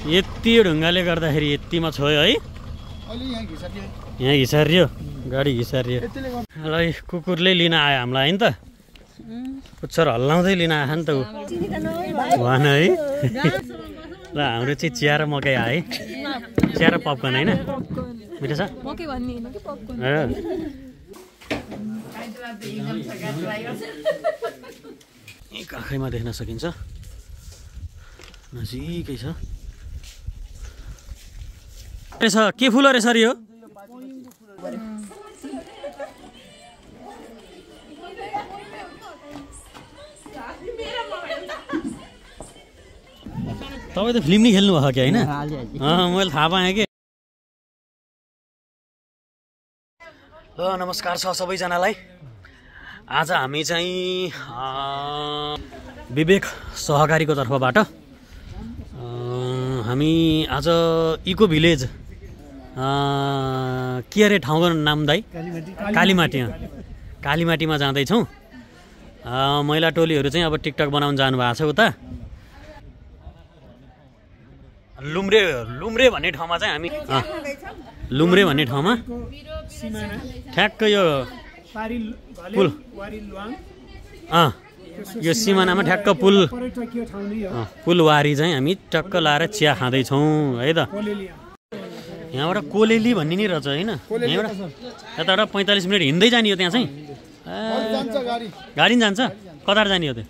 यति ढुङ्गाले गर्दाखेरि यतिमा छोयो है। यहाँ घिसारियो गाडी घिसारियो। ल कुकुरले लिन आयो हामीलाई होइन त पुच्छर हल्लाउँदै लिन आयो नि त ऊ भन है। ल हाम्रो चाहिँ चिया र मकै आयो है। चिया र पपकर्न होइन मिठो छ काखैमा देख्न सकिन्छ नजिकै छ। के फुल अरे सर यो तपाईँ त फिल्म नि खेल्नु भएको क्या होइन मैले थाहा पाएँ कि। ल नमस्कार छ सबैजनालाई। आज हामी चाहिँ विवेक सहकारीको तर्फबाट हामी आज इको भिलेज के अरे ठाउँको नाम दाइ कालीमाटीमा जाँदैछौँ। महिला टोलीहरू चाहिँ अब टिकटक बनाउन जानुभएको छ उता लुम्रे भन्ने ठाउँमा चाहिँ हामी लुम्रे भन्ने ठाउँमा ठ्याक्क यो पुल यो सिमानामा ठ्याक्क पुलवारी चाहिँ हामी टक्क लाएर चिया खाँदैछौँ है त। यहाँबाट कोलेली भन्ने नि रहेछ होइन यहाँबाट यताबाट 45 मिनट हिँड्दै जाने हो त्यहाँ चाहिँ गाडी जान्छ कतार जाने हो त्यो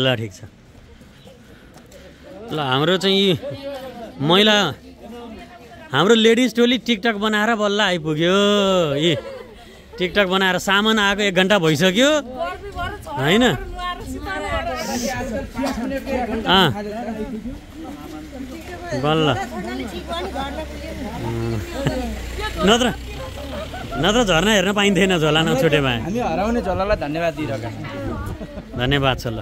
ल ठिक छ। ल हाम्रो चाहिँ महिला हाम्रो लेडिज टोली टिकटक बनाएर बल्ल आइपुग्यो। ए टिकटक बनाएर सामान आएको 1 घन्टा भइसक्यो होइन बल्ल नत्र झर्ना हेर्न पाइन्थेन झोला नछुटे भए। हामी हराउने झोलालाई धन्यवाद दिइरहेका धन्यवाद छ। ल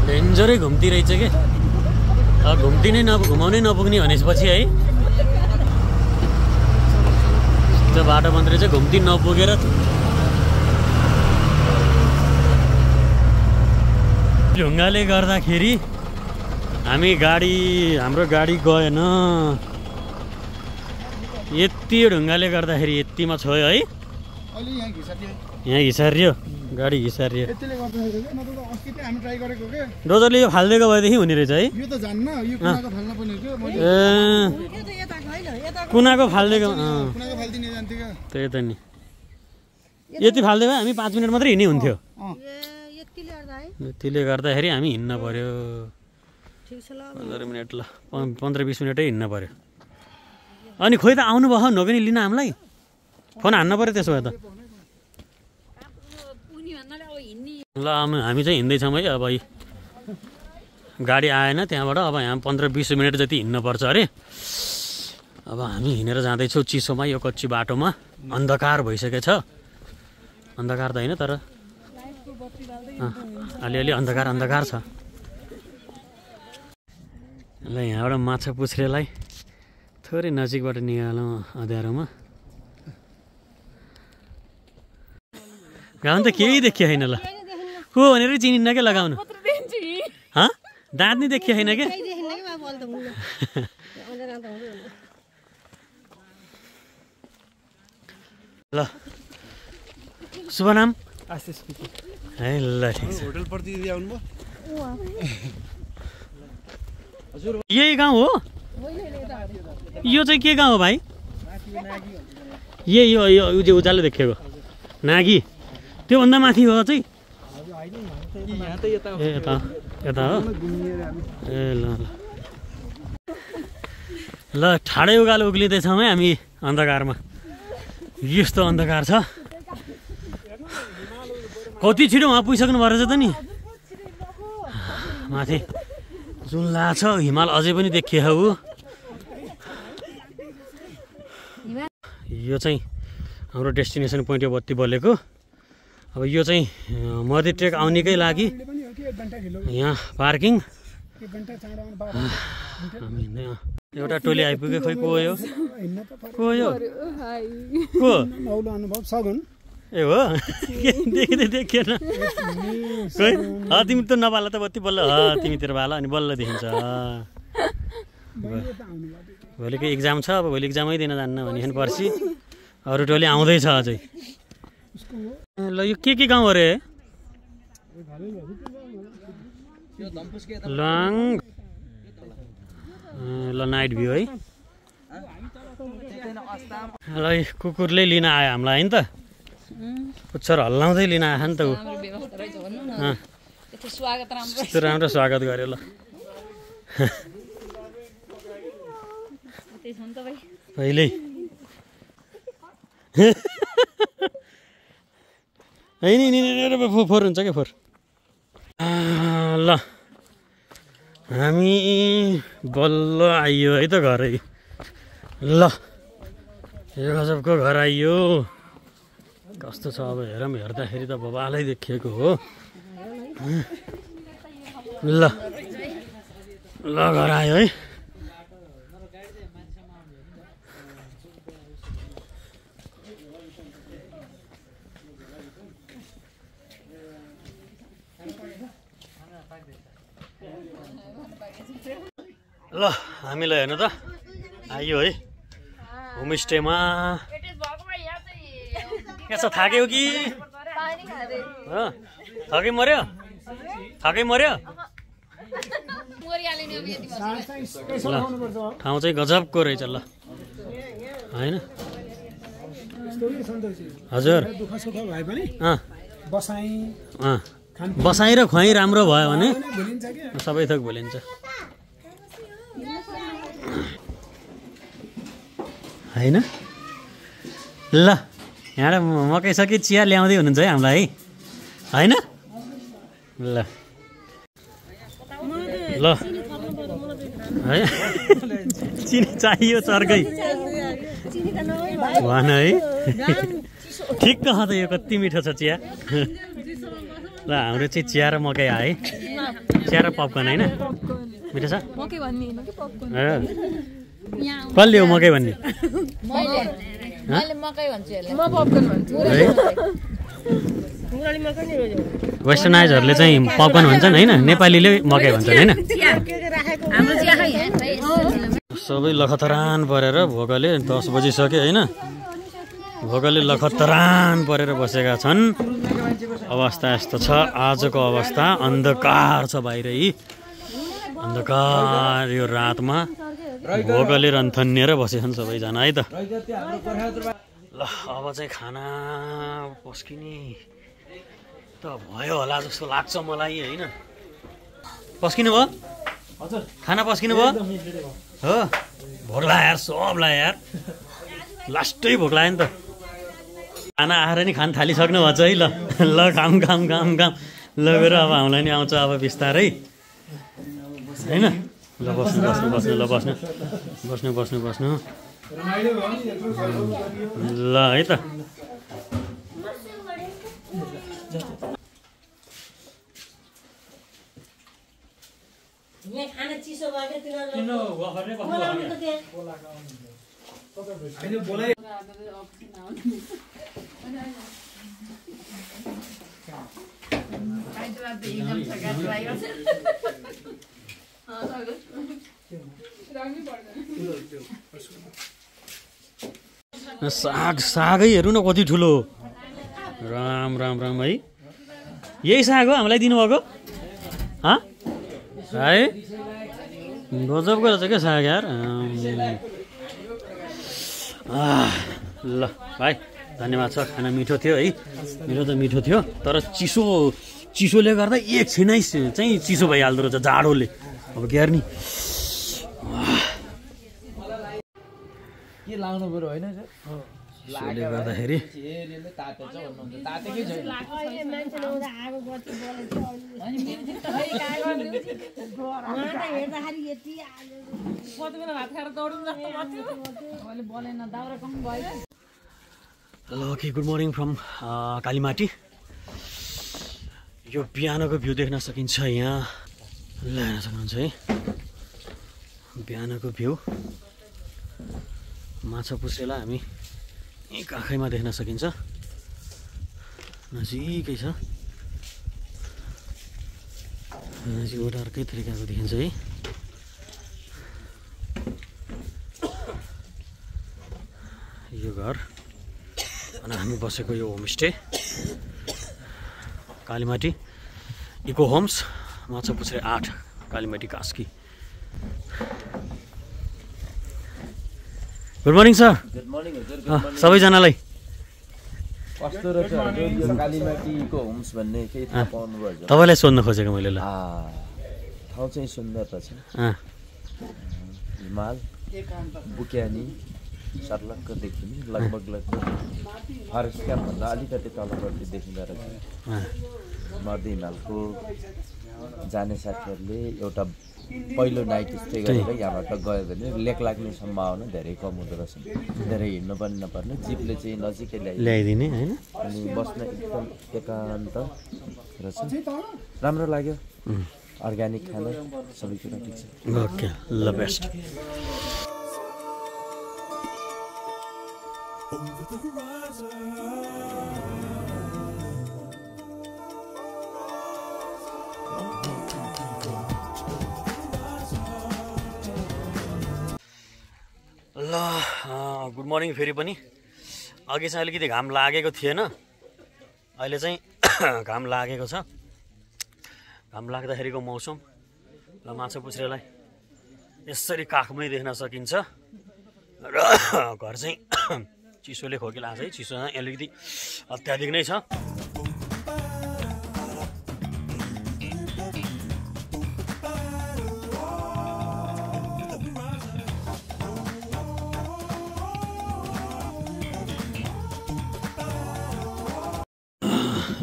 डेन्जरै घुम्ती रहेछ कि घुम्ती नै घुमाउनै नपुग्ने भनेपछि है त्यो बाटो मन्त्री चाहिँ घुम्ती नपुगेर ढुङ्गाले गर्दाखेरि हाम्रो गाडी गएन। यति ढुङ्गाले गर्दाखेरि यतिमा छोयो है। यहाँ घिसारियो गाडी घिसारियो। डोजरले यो फालिदिएको भएदेखि हुने रहेछ है। कुनाको फालिदिएको त्यही त नि यति फालिदियो भए हामी 5 मिनट मात्रै हिँड्ने हुन्थ्यो। यतिले गर्दाखेरि हामी हिँड्न पर्यो 15 मिनट ल 15-20 मिनटै हिँड्न पर्यो। अनि खोइ त आउनु भयो नगनी लिन हामीलाई फोन हान्न पर्यो त्यसो भए त। ल हामी चाहिँ हिँड्दैछौँ है। अब गाडी आएन त्यहाँबाट अब यहाँ 15-20 मिनट जति हिँड्नुपर्छ अरे। अब हामी हिँडेर जाँदैछौँ चिसोमा यो कच्ची बाटोमा। अन्धकार भइसकेछ अन्धकार त होइन तर अलिअलि अन्धकार छ। ल यहाँबाट माछा पुछ्रेलाई थोरै नजिकबाट निकालौँ अँध्यारोमा। गाउँ त केही देखियो छैन। ल को भनेर चिनिन्न क्या लगाउनु दाँत नै देखियो छैन क्या। ल शुभ नाम है ल ठिक छ। यही गाउँ हो यो चाहिँ के गाउँ हो भाइ? यही हो यो उज्यालो देखेको नागी त्योभन्दा माथि हो चाहिँ यता हो ए ल ल ठाडै उकालो उक्लिँदैछौँ है हामी अन्धकारमा। यस्तो अन्धकार छ कति छिटो उहाँ पुगिसक्नु भएछ त नि। माथि जुन लाग्छ हिमाल अझै पनि देखियो हो। यो चाहिँ हाम्रो डेस्टिनेसन पोइन्ट हो बत्ती बलेको। अब यो चाहिँ मर्दी ट्रेक आउनेकै लागि यहाँ पार्किङ एउटा टोली आइपुग्यो खोइ को यो को यो को ए हो देखिँदै देखिएन खोइ तिमी त नबाला त बत्ती बल्ल तिमीतिर बाला अनि बल्ल देखिन्छ भोलिको इक्जाम छ अब भोलि इक्जामै दिन जान्न भने पर्सि अरू टोली आउँदैछ अझै ल यो के गाउँ अरे लङ ल नाइट भ्यू है ल कुकुरले लिन आयो हामीलाई होइन त पुच्छर हल्लाउँदै लिन आयो नि त ऊ राम्रो स्वागत गर्यो ल पहिले फोहोर हुन्छ क्या फोहोर ल हामी बल्ल आइयो है त घरै ल यो गजबको घर आइयो कस्तो छ अब हेरौँ हेर्दाखेरि त बबालै देखिएको हो ल ल घर आयो है ल हामीलाई हेर्नु त आइयो है होमस्टेमा के छ थाक्यो कि थकै मर्यो ल ठाउँ चाहिँ गजबको रहेछ ल होइन हजुर बसाइ र खुवाइ राम्रो भयो भने सबै थोक भुलिन्छ होइन ल यहाँ मकै सकी चिया ल्याउँदै हुनुहुन्छ है हामीलाई होइन ल ल है चिनी चाहियो चर्कै भन है ठिक कहाँ त यो कति मिठो छ चिया ल हाम्रो चाहिँ चिया र मकै आयो है चिया र पपकर्न होइन मिठो छ कसले हो मकै भन्ने वेस्टर्नाइजहरूले चाहिँ पपकर्न भन्छन् होइन नेपालीले मकै भन्छन् होइन सबै लखतरान परेर भोकले 10 बजिसक्यो होइन भोकले लखतरान परेर बसेका छन् अवस्था यस्तो छ आजको अवस्था अन्धकार छ बाहिर अन्धकार यो रातमा भोकले रन्थनिएर बसेछन् सबैजना है त ल अब चाहिँ खाना पस्किने त भयो होला जस्तो लाग्छ मलाई होइन पस्किनु भयो हजुर खाना पस्किनु भयो हो भोक लाग्यो यार सबलाई यार लास्टै भोक लाग्यो नि त खाना आएर नि खान थालिसक्नु भएको छ है ल काम लगेर अब हामीलाई नि आउँछ अब बिस्तारै होइन ल बस्नु ल है त सागै हेर्नु न कति ठुलो राम है यही साग हो हामीलाई दिनुभएको है गजबको रहेछ क्या साग यार ल भाइ धन्यवाद छ खाना मिठो थियो है मेरो त मिठो थियो तर चिसोले गर्दा एकछिनै चाहिँ चिसो भइहाल्दो रहेछ जाडोले अब ग्यार्नी के लाउनु पर्यो होइन त्यसले गर्दाखेरि hello okay good morning from Kalimati यो बिहानको भ्यू देख्न सकिन्छ यहाँ ल हेर्न सक्नुहुन्छ है बिहानको भ्यू माछा पुछ्रेलाई हामी यहीँ काखैमा देख्न सकिन्छ नजिकै छ नजिकबाट अर्कै तरिकाको देखिन्छ है यो घर अनि हामी बसेको यो homestay Kalimati eco homes Machhapuchhre 8 Kalimati Kaski good morning sir good morning हजुर सबैजनालाई कस्तो रहेछ हजुर कालीमाटी इको होम्स भन्ने केही थाहा पाउनु भयो तपाईँलाई सोध्न खोजेको मैले ल ठाउँ चाहिँ सुन्दर रहेछ हिमाल बुक्यानी सर्लक्क देखिने लगभग फरेस्ट क्याम्पभन्दा अलिकति तलपट्टि देखिँदो रहेछ मध्य हिमालको जाने साथीहरूले एउटा पहिलो नाइट स्टे गरेर यहाँबाट गयो भने लेक लाग्ने सम्भावना धेरै कम हुँदो रहेछ धेरै हिँड्नु पनि नपर्ने जिपले चाहिँ नजिकै ल्याइदिने होइन अनि बस्न एकदम एकान्त रहेछ राम्रो लाग्यो अर्ग्यानिक खाना सबै कुरा ठिक छ ओके ल बेस्ट ल गुड मर्निङ फेरि पनि अघि चाहिँ अलिकति घाम लागेको थिएन अहिले चाहिँ घाम लागेको छ घाम लाग्दाखेरिको मौसम ल माछापुछ्रेलाई यसरी काखमै देख्न सकिन्छ र घर चाहिँ चिसोले खोकिरहेको छ है चिसो अलिकति अत्याधिक नै छ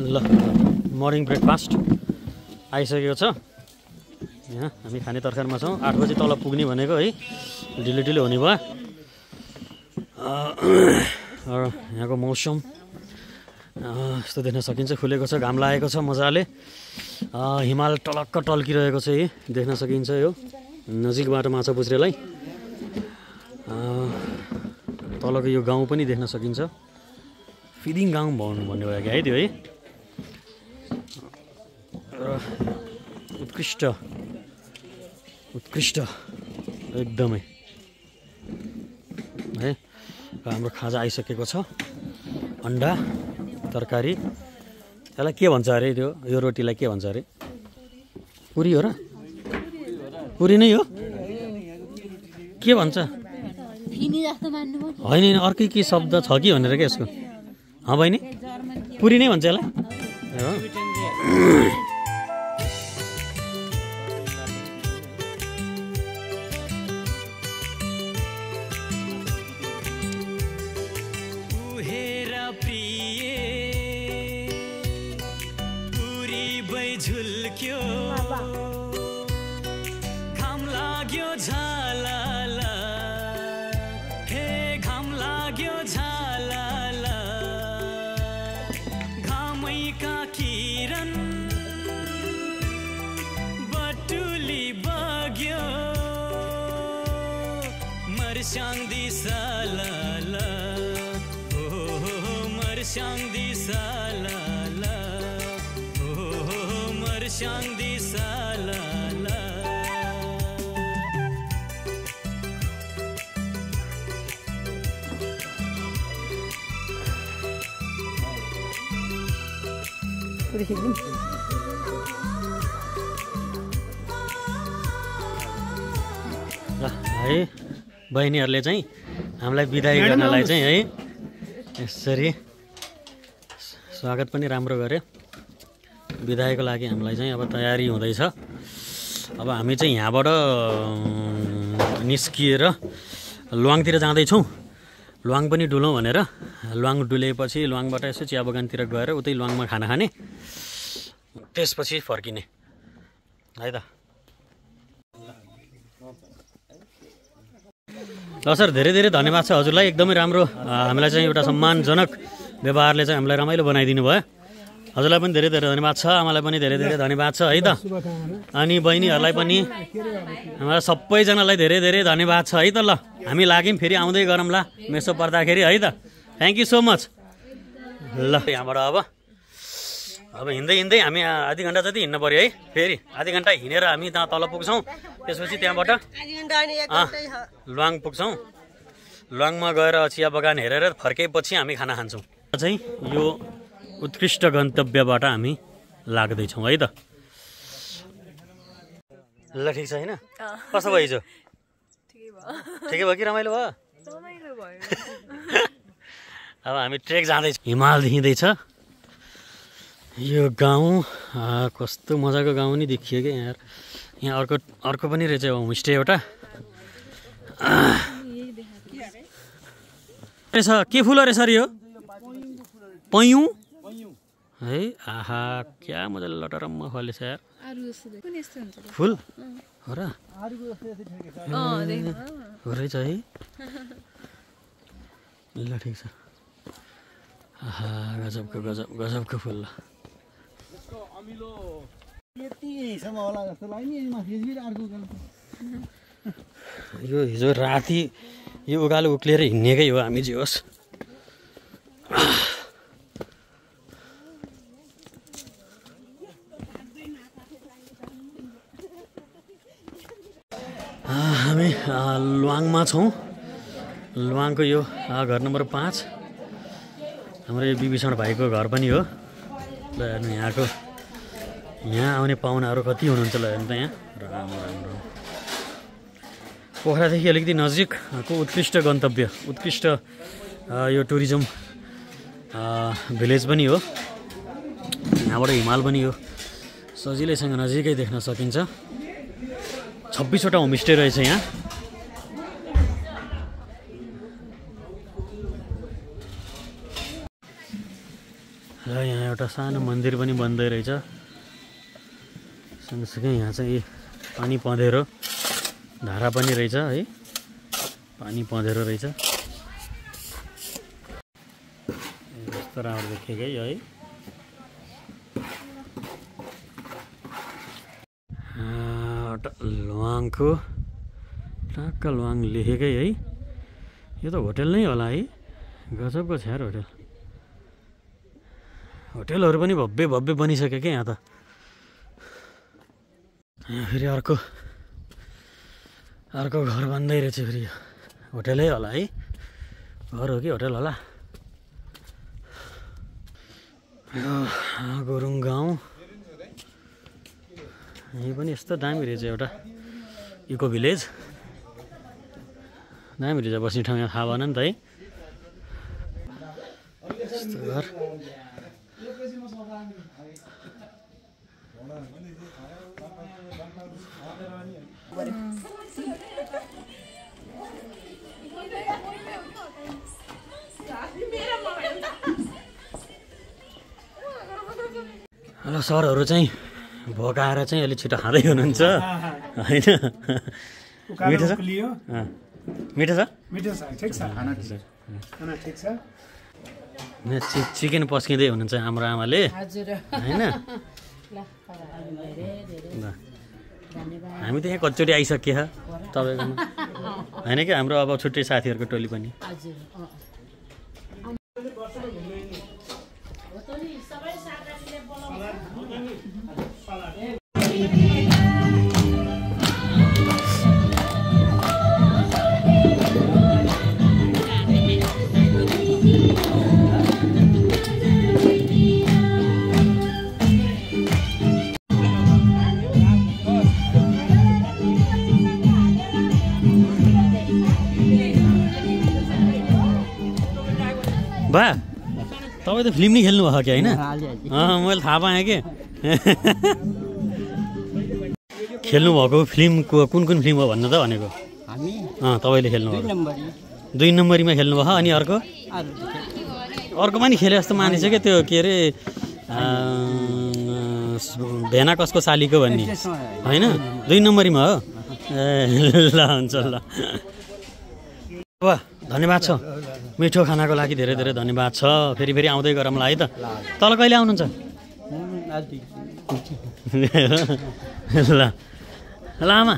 ल मर्निङ ब्रेकफास्ट आइसकेको छ यहाँ हामी खाने तर्खरमा छौँ 8 बजी तल पुग्ने भनेको है ढिलो ढिलो हुने भयो यहाँको मौसम यस्तो देख्न सकिन्छ खुलेको छ घाम लागेको छ मजाले हिमाल टलक्क टल्किरहेको छ है देख्न सकिन्छ यो नजिकबाट माछापुछ्रेलाई तलको यो गाउँ पनि देख्न सकिन्छ फिदिङ गाउँ भन्ने भयो क्या है त्यो है उत्कृष्ट एकदमै है र हाम्रो खाजा आइसकेको छ अन्डा तरकारी त्यसलाई के भन्छ अरे त्यो यो रोटीलाई के भन्छ अरे पुरी हो र पुरी नै हो के भन्छ होइन अर्कै के शब्द छ कि भनेर क्या यसको बहिनी पुरी नै भन्छ यसलाई घाम लाग्यो झालाला हे घाम लाग्यो झालाला घामैका किरण बटुली बग्यो मर्स्याङ दिसाला हो मर्स्याङ दिसाला मर्स्याङ दिसाला है बहिनीहरूले चाहिँ हामीलाई बिदाई गर्नलाई चाहिँ है यसरी स्वागत पनि राम्रो गरे बिदाईको लागि हामीलाई चाहिँ अब तयारी हुँदैछ अब हामी चाहिँ यहाँबाट निस्किएर लुवाङतिर जाँदैछौँ लुवाङ पनि डुलौँ भनेर लुवाङ डुलेपछि लुवाङबाट यसो चिया बगानतिर गएर उतै लुवाङमा खाना खाने त्यसपछि फर्किने है त ल सर धेरै धेरै धन्यवाद छ हजुरलाई एकदमै राम्रो हामीलाई चाहिँ एउटा सम्मानजनक व्यवहारले चाहिँ हामीलाई रमाइलो बनाइदिनु भयो हजुरलाई पनि धेरै धेरै धन्यवाद छ, आमालाई पनि धेरै धेरै धन्यवाद छ है त। अनि बहिनीहरूलाई पनि हाम्रा सबैजनालाई धेरै धेरै धन्यवाद छ है त। ल हामी लाग्यौँ, फेरि आउँदै गरौँला मेसो पर्दाखेरि है त। Thank you so much. ल यहाँबाट अब हिँड्दै हिँड्दै हामी आधी घन्टा जति हिँड्नु पऱ्यो है। फेरि आधी घन्टा हिँडेर हामी त्यहाँ तल पुग्छौँ, त्यसपछि त्यहाँबाट लुवाङ पुग्छौँ। लुवाङमा गएर चिया बगान हेरेर फर्केपछि हामी खाना खान्छौँ। चाहिँ यो उत्कृष्ट गन्तव्यबाट हामी लाग्दैछौँ है त। ल ठिक छ होइन, कस्तो भयो हिजो? ठिकै भयो कि रमाइलो भयो? अब हामी ट्रेक जाँदैछौँ, हिमाल देखिँदैछ। यो गाउँ कस्तो मजाको गाउँ नि देखियो क्या यार। यहाँ अर्को पनि रहेछ होमस्टे एउटा। रहेछ के फुल रहेछ अरे यो? पयौँ है। आहा क्या मजाले लटरम्म फलेछ यार फुल हो र? हो रहेछ है। ल ठिक छ। आहा गजबको गजब गजबको फुल। यो हिजो राति यो उकालो उक्लिएर हिँडेकै हो हामी जे होस्। हामी लुवाङमा छौँ। लुवाङको यो घर नम्बर 5 हाम्रो यो विभीषण भाइको घर पनि हो। ल हेर्नु यहाँ आउने पाहुनाहरू कति हुनुहुन्छ। ल हेर्नु त यहाँ राम्रो राम्रो पोखरादेखि अलिकति नजिकको उत्कृष्ट गन्तव्य, उत्कृष्ट यो टुरिज्म भिलेज पनि हो। यहाँबाट हिमाल पनि हो, सजिलैसँग नजिकै देख्न सकिन्छ। 26वटा होमस्टे रहेछ यहाँ। र यहाँ एउटा सानो मन्दिर पनि बन्दै रहेछ। सँगसँगै यहाँ चाहिँ पानी पँधेरो धारा पनि रहेछ है। पानी पँधेरो रहेछ। कस्तो राम्रो देखिएको है। लुवाङको टक्क लुवाङ लेखेकै है। यो त होटेल नै होला है। गजबको छ यार होटेल। होटेलहरू पनि भव्य भव्य बनिसक्यो क्या यहाँ त। यहाँ फेरि अर्को घर बन्दै रहेछ। फेरि होटेलै होला है। घर हो कि होटेल होला। गुरुङ गाउँ यही पनि यस्तो दामी रहेछ। एउटा इको भिलेज दामी रहेछ। बस्ने ठाउँ यहाँ थाहा भएन नि त है। यस्तो घर हेलो सरहरू चाहिँ भोकाएर चाहिँ अलिक छिटो खाँदै हुनुहुन्छ होइन? मिठो छ? मिठो छ? चिकन पस्किँदै हुनुहुन्छ हाम्रो आमाले होइन? हामी त यहाँ कतिचोटि आइसकियो तपाईँकोमा होइन कि? हाम्रो अब छुट्टै साथीहरूको टोली पनि। बा तपाईँ त फिल्म नि खेल्नु भएको क्या होइन? मैले थाहा पाएँ कि खेल्नु भएको फिल्मको कुन कुन फिल्म हो भन्नु त भनेको। तपाईँले खेल्नु भएको 2 नम्बरीमा खेल्नु भयो। अनि अर्कोमा नि खेले जस्तो मानिछ क्या त्यो के अरे भेना कसको सालीको भन्ने होइन? 2 नम्बरीमा हो। ल हुन्छ ल। वाह धन्यवाद छ। मिठो खानाको लागि धेरै धेरै धन्यवाद छ। फेरि आउँदै गरौँला है त। तल कहिले आउनुहुन्छ? ल ल आमा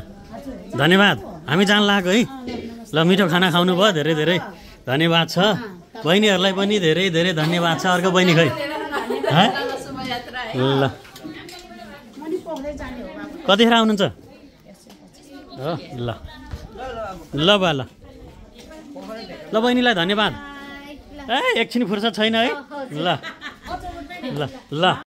धन्यवाद हामी जान लाग्यो है ल मिठो खाना खाउनु भयो धेरै धेरै धन्यवाद छ बहिनीहरूलाई पनि धेरै धेरै धन्यवाद छ अर्को बहिनी खै ल कतिखेर आउनुहुन्छ हो ल ल बा ल ल बहिनीलाई धन्यवाद ए एकछिन फुर्सद छैन है ल ल ल